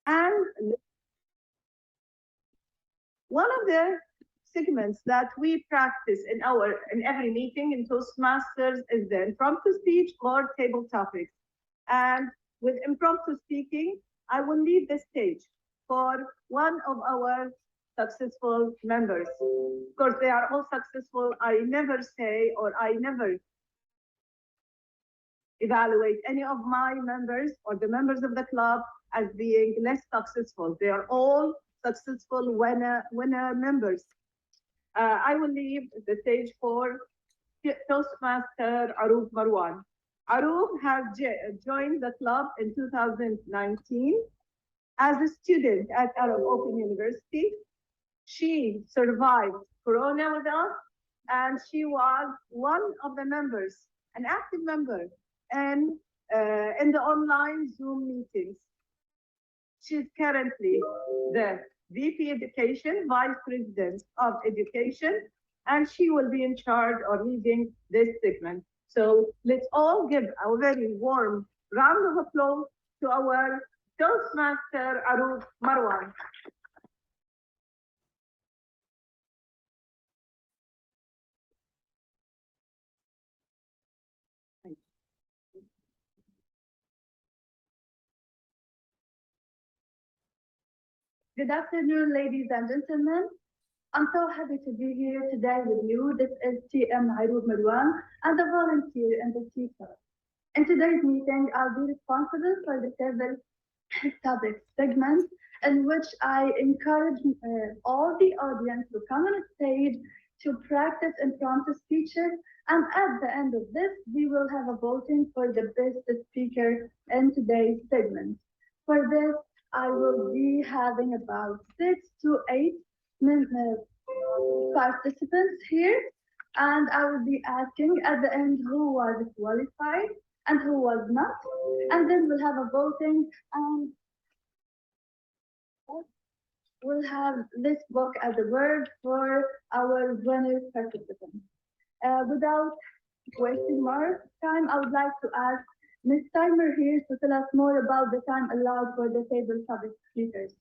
And one of the segments that we practice in every meeting in Toastmasters is the impromptu speech or table topics. And with impromptu speaking, I will leave the stage for one of our successful members. Of course, they are all successful. I never say or I never evaluate any of my members or the members of the club as being less successful. They are all successful winner members. I will leave the stage for Toastmaster Aroof Marwan. Aroof has joined the club in 2019 as a student at Arab Open University. She survived Corona with us, and she was one of the members, an active member in the online Zoom meetings. She's currently the VP Education, Vice President of Education, and she will be in charge of leading this segment. So let's all give a very warm round of applause to our Toastmaster Aroof Marwan. Good afternoon, ladies and gentlemen. I'm so happy to be here today with you. This is TM Aroof Marwan and a volunteer in the TESOL. In today's meeting, I'll be responsible for the table topic segment in which I encourage all the audience to come on stage to practice impromptu speeches. And at the end of this, we will have a voting for the best speaker in today's segment. For this, I will be having about 6 to 8 participants here, and I will be asking at the end who was qualified and who was not, and then we'll have a voting, and we'll have this book as a word for our winner participants. Without wasting more time, I would like to ask Ms. Timer here to tell us more about the time allowed for the table topic speakers.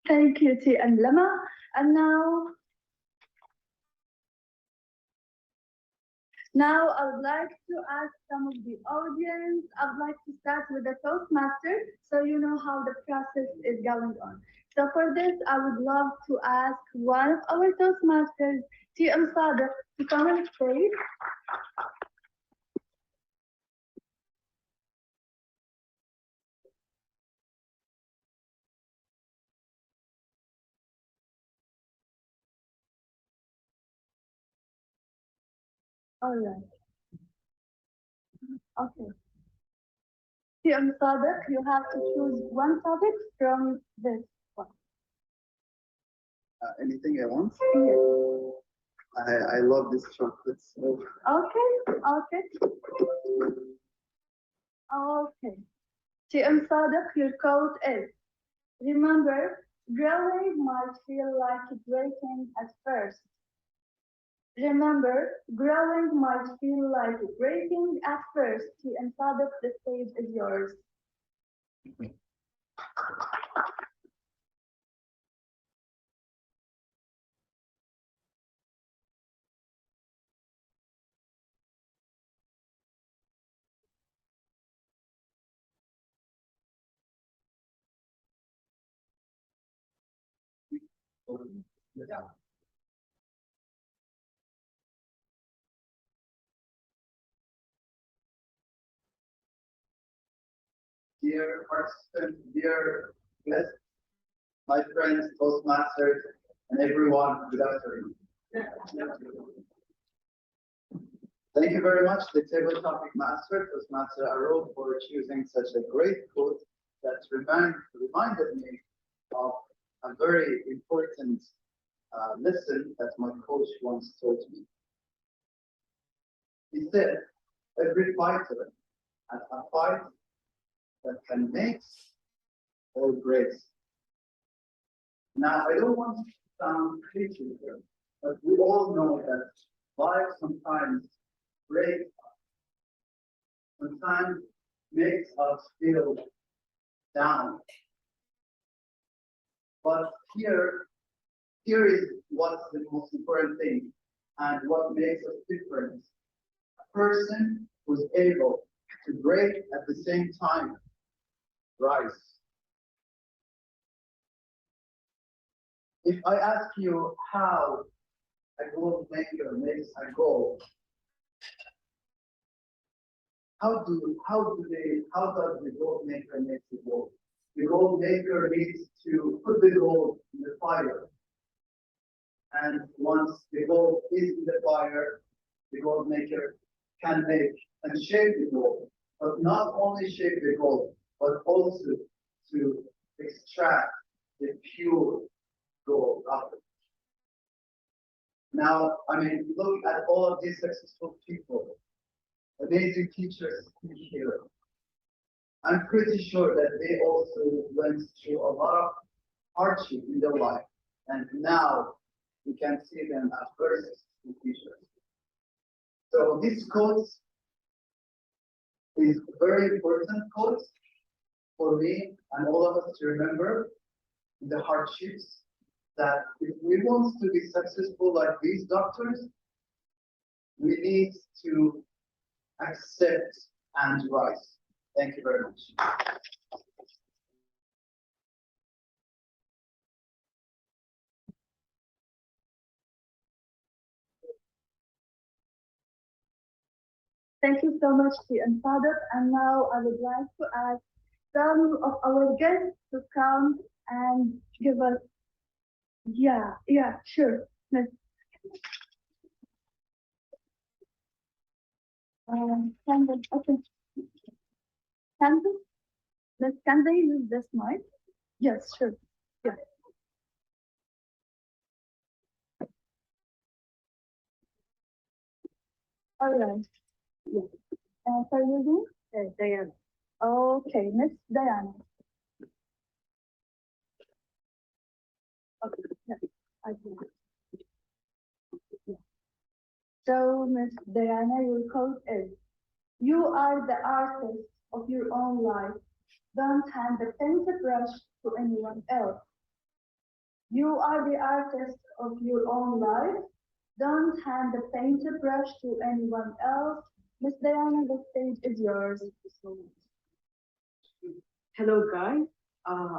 Thank you, T and Lama. And now I would like to ask some of the audience. I would like to start with the Toastmaster so you know how the process is going on. So for this, I would love to ask one of our Toastmasters, TM Sadr, to come on stage. All right. Okay. TM Sadr, you have to choose one topic from this one. Anything I want. Yes. I love this chocolate. So. Okay. TM Sadr, your quote is, remember, growing might feel like breaking at first. Remember, growing might feel like breaking at first. TM Sadr, the stage is yours. Yeah. Dear participants, dear guests, my friends, Toastmasters, and everyone, good afternoon. Thank you very much, the table topic master, Toastmaster Aro, for choosing such a great quote that reminded me of a very important lesson that my coach once taught me. He said, every fighter has a fight that can make or break. Now, I don't want to sound preachy here, but we all know that life sometimes breaks us, sometimes makes us feel down. But here is what's the most important thing and what makes us different. A person who's able to break at the same time rise. If I ask you how a gold maker makes a goal, how does the gold maker make the gold? The gold maker needs to put the gold in the fire. And once the gold is in the fire, the gold maker can make and shape the gold. But not only shape the gold, but also to extract the pure gold out of it. Now, look at all of these successful people, amazing teachers here. I'm pretty sure that they also went through a lot of hardship in their life, and now we can see them as very successful teachers. So this quote is a very important quote for me and all of us to remember the hardships, that if we want to be successful like these doctors, we need to accept and rise. Thank you very much. Thank you so much, TM Sadat. And now I would like to ask some of our guests to come and give us. Yeah, sure. Miss. Candace, okay. Candace, can they use this mic? Yes, sure. Yeah. All right. Yeah. So you do? Diana. Okay, Miss Diana. Okay. Yeah. I do. Yeah. So, Miss Diana, your quote is, "You are the artist of your own life. Don't hand the paintbrush to anyone else." You are the artist of your own life. Don't hand the paintbrush to anyone else. Miss Diana, the stage is yours. Thank you so much. Hello, guys.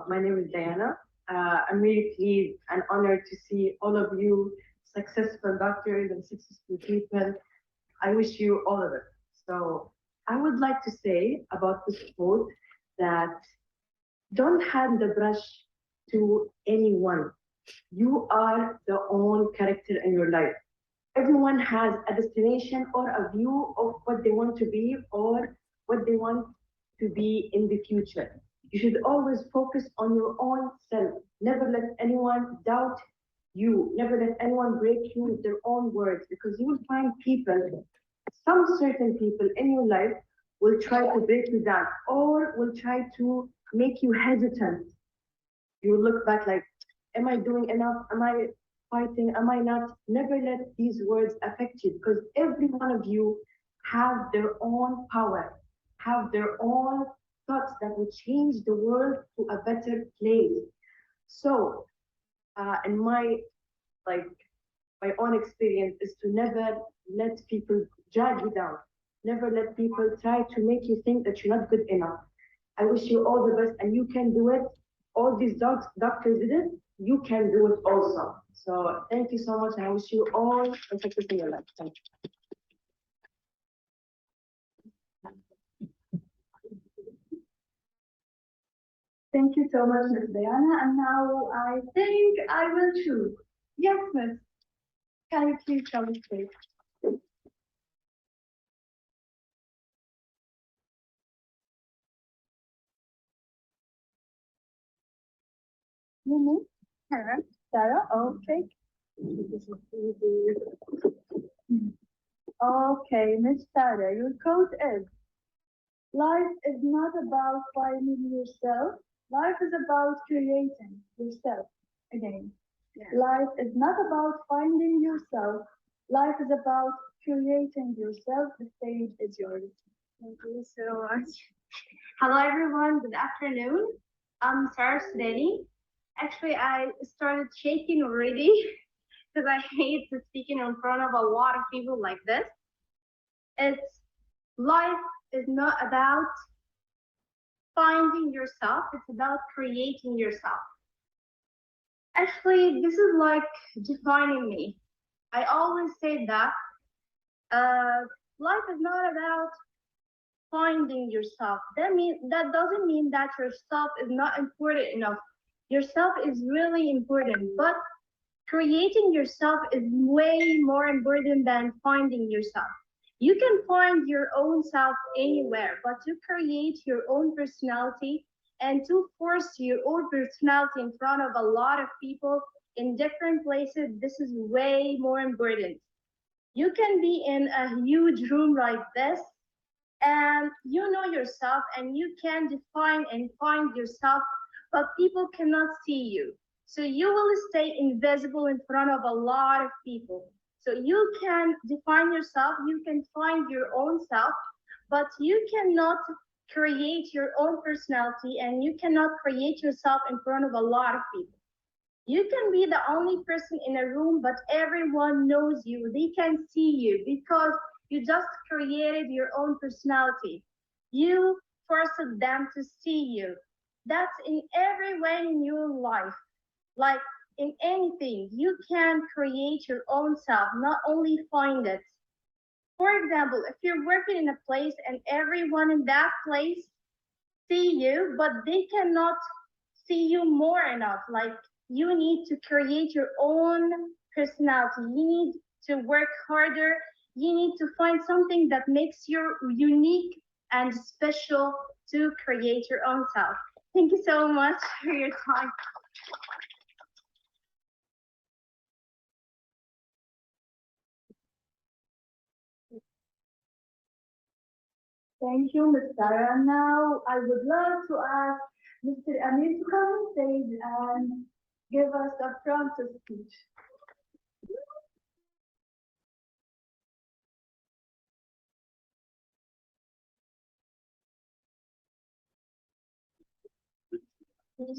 My name is Diana. I'm really pleased and honored to see all of you successful doctors and successful people. I wish you all of it. So I would like to say about this quote that don't hand the brush to anyone. You are the own character in your life. Everyone has a destination or a view of what they want to be or what they want to be in the future. You should always focus on your own self. Never let anyone doubt you. Never let anyone break you with their own words, because you will find people, some certain people in your life will try to break you down or will try to make you hesitant. You will look back like, am I doing enough? Am I fighting? Am I not? Never let these words affect you, because every one of you have their own power, have their own thoughts that will change the world to a better place. So, in my my own experience is to never let people drag you down. Never let people try to make you think that you're not good enough. I wish you all the best, and you can do it. All these doctors did it. You can do it also. So thank you so much, and I wish you all a success in your life. Thank you. Thank you so much, Miss Diana. And now I think I will choose. Yes, Miss. Can you please come and speak? Mumu? Sarah? Sarah? Okay. Okay, Miss Sarah, your quote is, life is not about finding yourself. Life is about creating yourself. Again, life is not about finding yourself. Life is about creating yourself. The stage is yours. Thank you so much. Hello everyone, good afternoon. I'm Sarah Sudani. Actually, I started shaking already because I hate to speaking in front of a lot of people like this. It's life is not about finding yourself, it's about creating yourself. Actually, this is like defining me. I always say that life is not about finding yourself. That doesn't mean that yourself is not important enough. Yourself is really important, but creating yourself is way more important than finding yourself. You can find your own self anywhere, but to create your own personality and to force your own personality in front of a lot of people in different places, this is way more important. You can be in a huge room like this and you know yourself and you can define and find yourself, but people cannot see you. So you will stay invisible in front of a lot of people. So you can define yourself, you can find your own self, but you cannot create your own personality and you cannot create yourself in front of a lot of people. You can be the only person in a room, but everyone knows you. They can see you because you just created your own personality. You forced them to see you. That's in every way in your life. Like in anything, you can create your own self, not only find it. For example, if you're working in a place and everyone in that place see you, but they cannot see you more enough. Like you need to create your own personality. You need to work harder. You need to find something that makes you unique and special to create your own self. Thank you so much for your time. Thank you, Ms. Sarah. Now, I would love to ask Mr. Amir to come on stage and give us a prompt speech. Okay.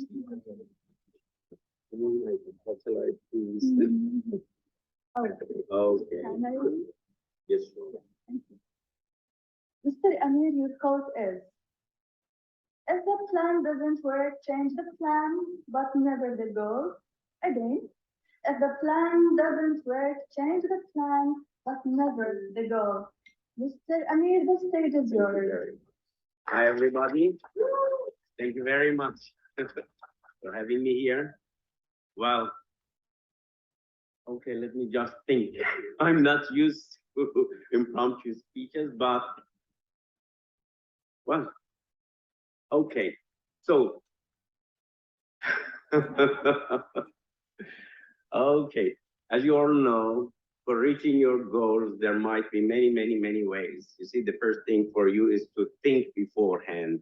Can I read? Yes, sure. Thank you. Mr. Amir, your quote is, if the plan doesn't work, change the plan, but never the goal. Again, if the plan doesn't work, change the plan, but never the goal. Mr. Amir, the stage is yours. Hi, everybody. Thank you very much for having me here. Well, okay, let me just think. I'm not used to impromptu speeches, but well, okay. So, okay, as you all know, for reaching your goals, there might be many ways. You see, the first thing for you is to think beforehand.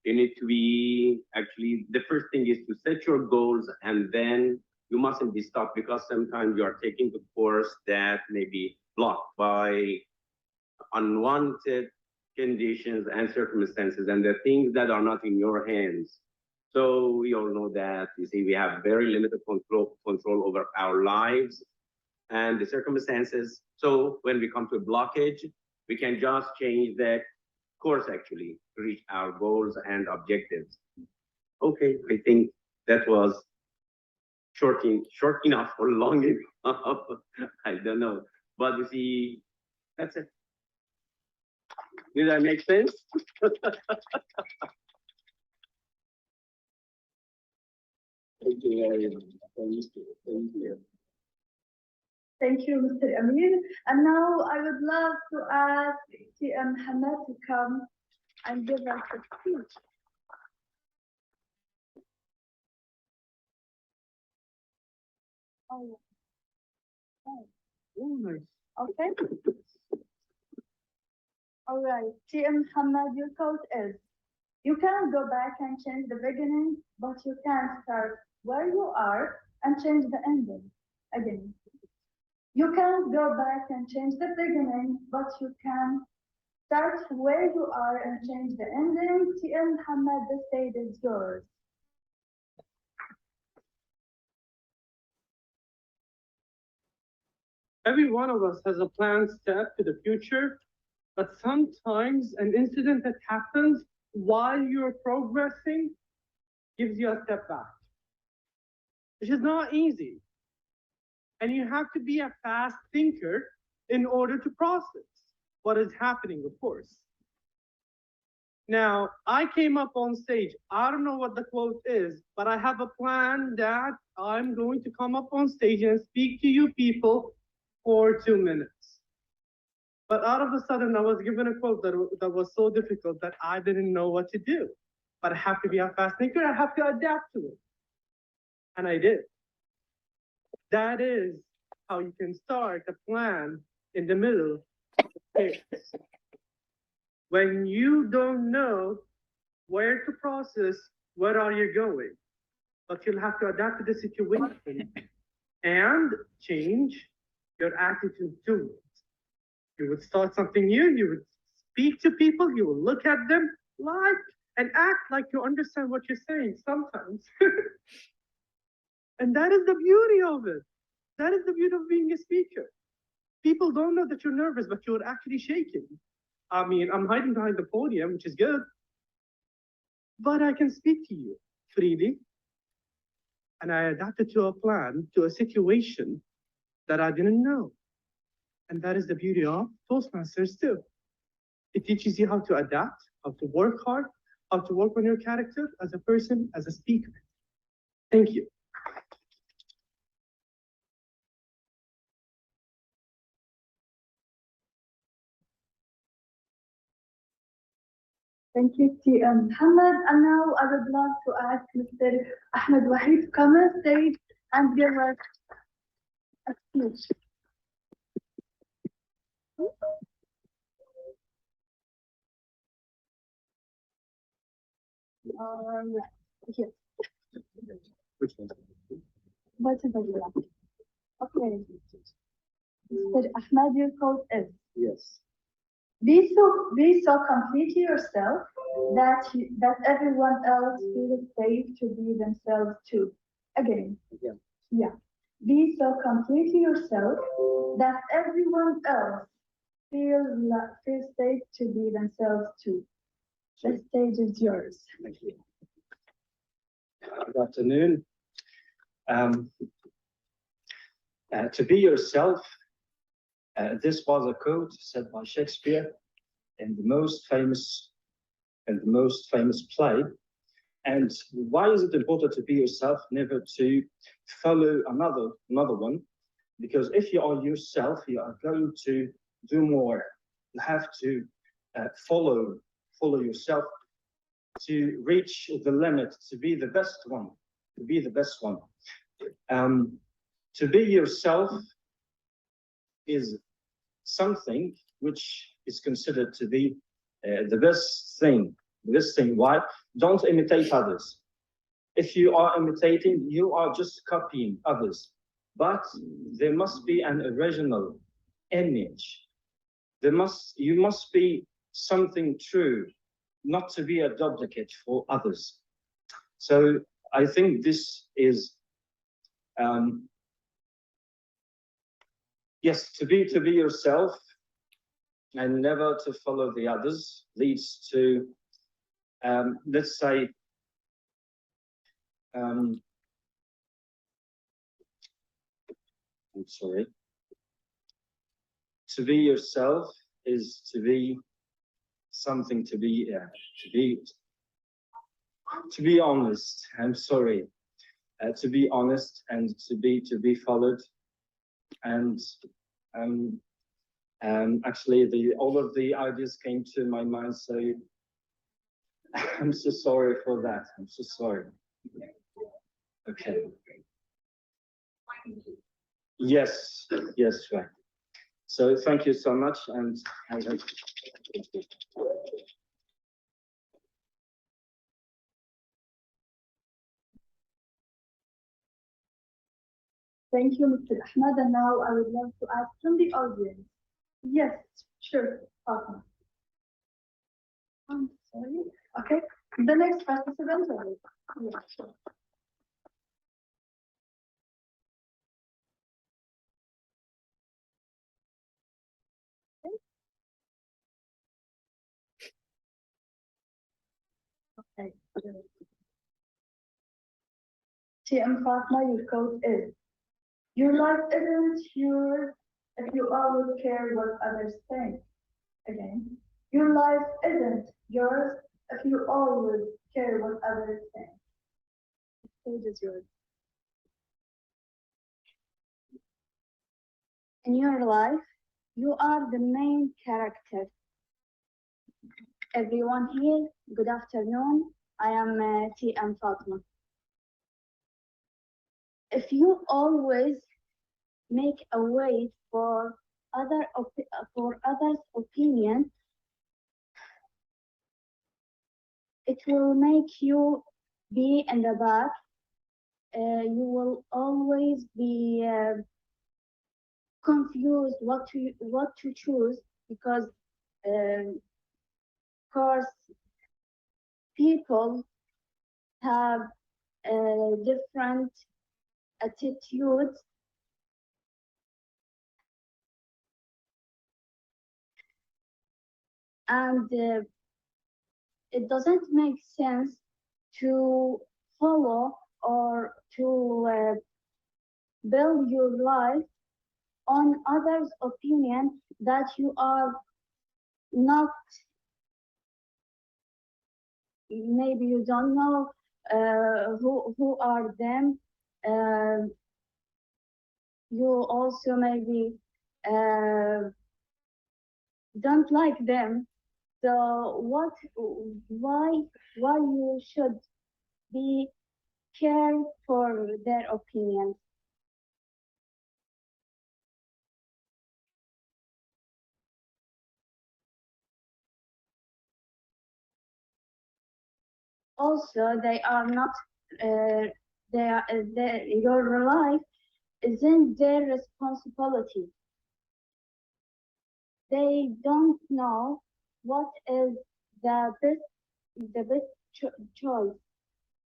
You need to be, actually, the first thing is to set your goals, and then you mustn't be stopped because sometimes you are taking a course that may be blocked by unwanted conditions and circumstances and the things that are not in your hands. So we all know that, you see, we have very limited control over our lives and the circumstances. So when we come to a blockage, we can just change the course actually to reach our goals and objectives. Okay, I think that was short enough or long enough. I don't know. But you see, that's it. Did that make sense? Thank you very much. Thank you. Thank you. Thank you, Mr. Amir. And now I would love to ask TM Hamad to come and give us a speech. Oh, Oh, nice. okay. All right. TM Muhammad, your quote is, you can't go back and change the beginning, but you can start where you are and change the ending. Again. You can't go back and change the beginning, but you can start where you are and change the ending. TM Muhammad, the stage is yours. Every one of us has a planned step to the future, but sometimes an incident that happens while you're progressing gives you a step back, which is not easy. And you have to be a fast thinker in order to process what is happening, of course. Now, I came up on stage. I don't know what the quote is, but I have a plan that I'm going to come up on stage and speak to you people for 2 minutes. But out of a sudden, I was given a quote that was so difficult that I didn't know what to do. But I have to be a fast thinker. I have to adapt to it. And I did. That is how you can start a plan in the middle of chaos. When you don't know where to process, where are you going? But you'll have to adapt to the situation and change your attitude to it. You would start something new, you would speak to people, you will look at them like and act like you understand what you're saying sometimes. And that is the beauty of it. That is the beauty of being a speaker. People don't know that you're nervous, but you're actually shaking. I mean, I'm hiding behind the podium, which is good, but I can speak to you freely. And I adapted to a plan, to a situation that I didn't know. And that is the beauty of Toastmasters too. It teaches you how to adapt, how to work hard, how to work on your character as a person, as a speaker. Thank you. Thank you, TM Muhammad. And now I would love to ask Mr. Ahmed Wahid to come on stage and give us a speech. Yes, Which one? whatever you like. Okay. Mr. Ahmed, your quote is, Yes. be so completely yourself that everyone else feels safe to be themselves too. Again. Yeah. Yeah. Be so completely yourself that everyone else feels safe to be themselves too. The stage is yours. Thank you. Good afternoon. To be yourself, this was a quote said by Shakespeare in the most famous play. And why is it important to be yourself, never to follow another one? Because if you are yourself, you are going to do more. You have to follow yourself to reach the limit, to be the best one, to be the best one. To be yourself is something which is considered to be the best thing. Why? Don't imitate others. If you are imitating, you are just copying others. But there must be an original image. You must be something true, not to be a duplicate for others. So I think this is, yes, to be yourself and never to follow the others leads to, let's say, I'm sorry. To be yourself is to be something to be honest. I'm sorry. To be honest and to be followed. And actually, all of the ideas came to my mind. So I'm so sorry for that. I'm so sorry. Okay. Yes, yes, right. So thank you so much, and Thank you, Mr. Ahmed. And now I would love to ask from the audience. Yes, sure, Fatima. I'm sorry. Okay, the next participant. Yeah, sure. Okay. TM Fatma, your quote is, your life isn't yours if you always care what others think. Again, your life isn't yours if you always care what others think. The stage is yours. In your life, you are the main character. Everyone here, good afternoon. I am TM Fatma. If you always make a way for others' opinion, it will make you be in the back. You will always be confused what to choose because, of course, people have different attitudes. And it doesn't make sense to follow or to build your life on others' opinion that you are not, maybe you don't know who are them. You also maybe don't like them. So why you should be care for their opinions? Also, they are not. Your life isn't their responsibility. They don't know what is the best choice.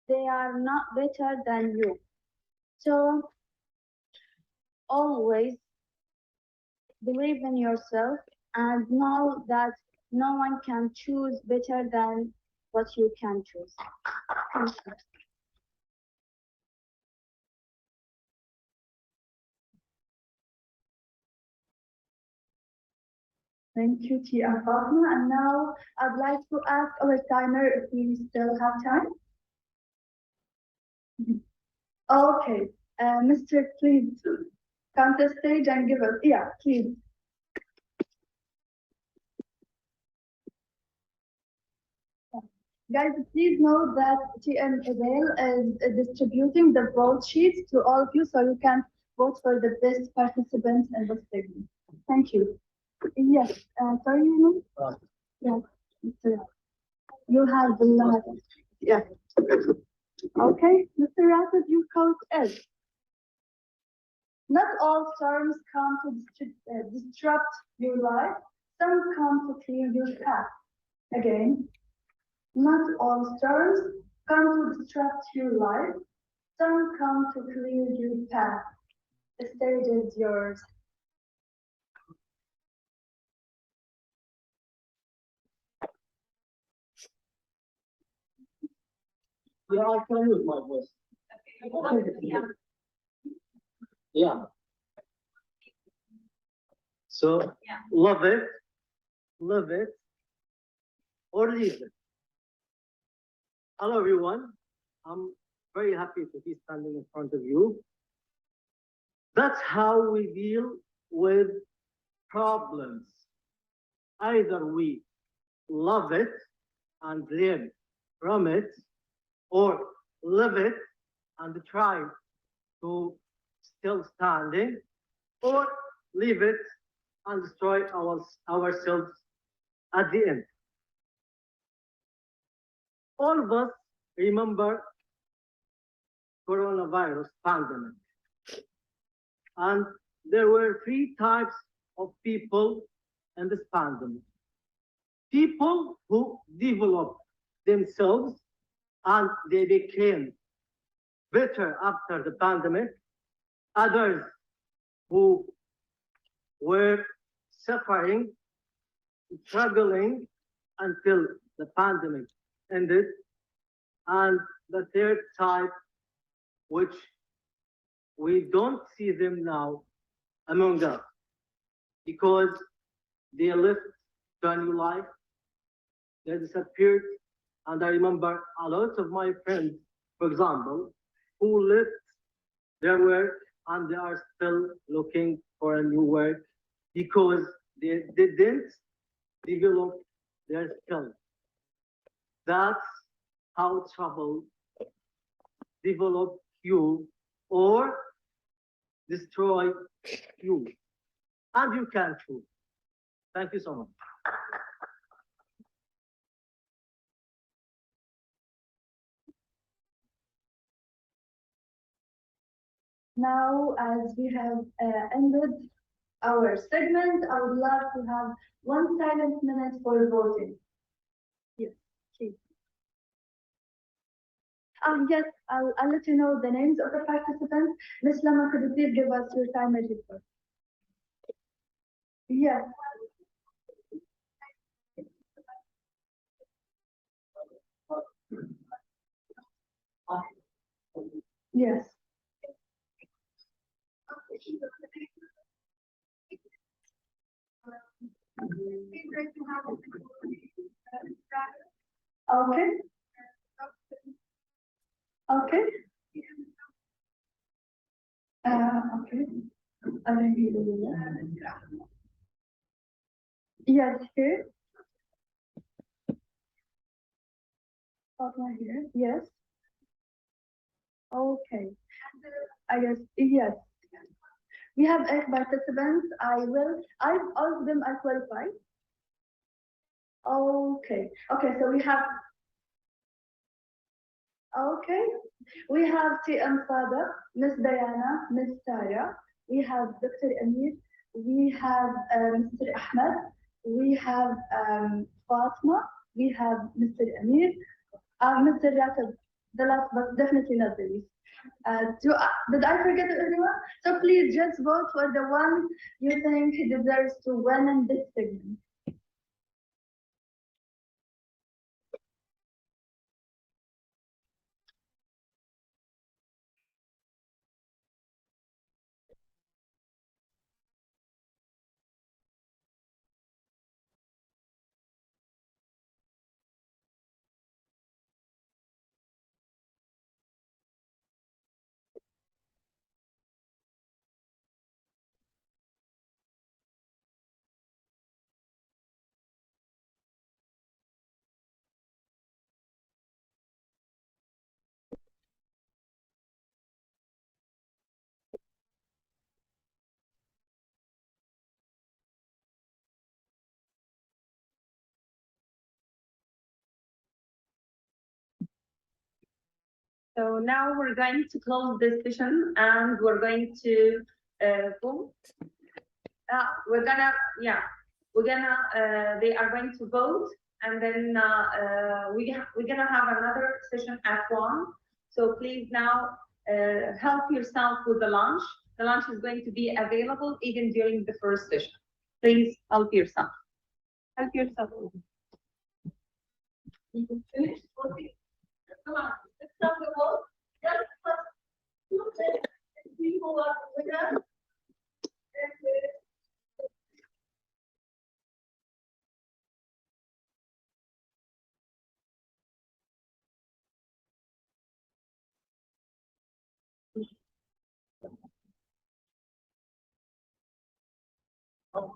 They are not better than you. So always believe in yourself and know that no one can choose better than what you can choose. Thank you. Thank you, Tia Fatma. And now I'd like to ask our timer if we still have time. Okay, Mr. Please come to the stage and give us, yeah, please. Guys, please know that TM Email is distributing the vote sheets to all of you so you can vote for the best participants in the segment. Thank you. Yes, sorry, you know? Yeah, Mr. You have the last. Yeah. Okay, Mr. Rapid, your code is. Not all storms come to disrupt your life. Some come to clear your path. Again, not all storms come to disrupt your life. Some come to clear your path. The stage is yours. Yeah, I can use my voice. Yeah. So, love it, or leave it. Hello, everyone. I'm very happy to be standing in front of you. That's how we deal with problems. Either we love it and live from it, or live it and try to still standing, or leave it and destroy ourselves at the end. All of us remember coronavirus pandemic. And there were three types of people in this pandemic. People who developed themselves and they became better after the pandemic. Others who were suffering, struggling until the pandemic ended. And the third type, which we don't see them now among us because they left to a new life, they disappeared. And I remember a lot of my friends, for example, who left their work and they are still looking for a new work because they didn't develop their skills. That's how trouble develop you or destroy you. And you can choose. Thank you so much. Now, as we have ended our segment, I would love to have 1 silent minute for voting. Yes, please. Yes, I'll let you know the names of the participants. Ms. Lama, could you please give us your time register? Yes. Yes. Okay. Okay. Okay. I don't hear you. Yes, here. Okay, here. Yes. Okay. I guess yes. We have 8 participants. All of them are qualified. Okay. Okay, so we have. Okay. We have TM Sada, Miss Diana, Miss Tara. We have Dr. Amir. We have Mr. Ahmed. We have Fatma. We have Mr. Amir. Mr. Ratib, the last but definitely not the least. Did I forget anyone? So please just vote for the one you think deserves to win in this segment. So now we're going to close this session and we're going to vote. They are going to vote and then we're gonna have another session at 1. So please now help yourself with the lunch. The lunch is going to be available even during the first session. Please help yourself. Help yourself. You can finish. Come on. Let's start the vote. People are with us. Oh,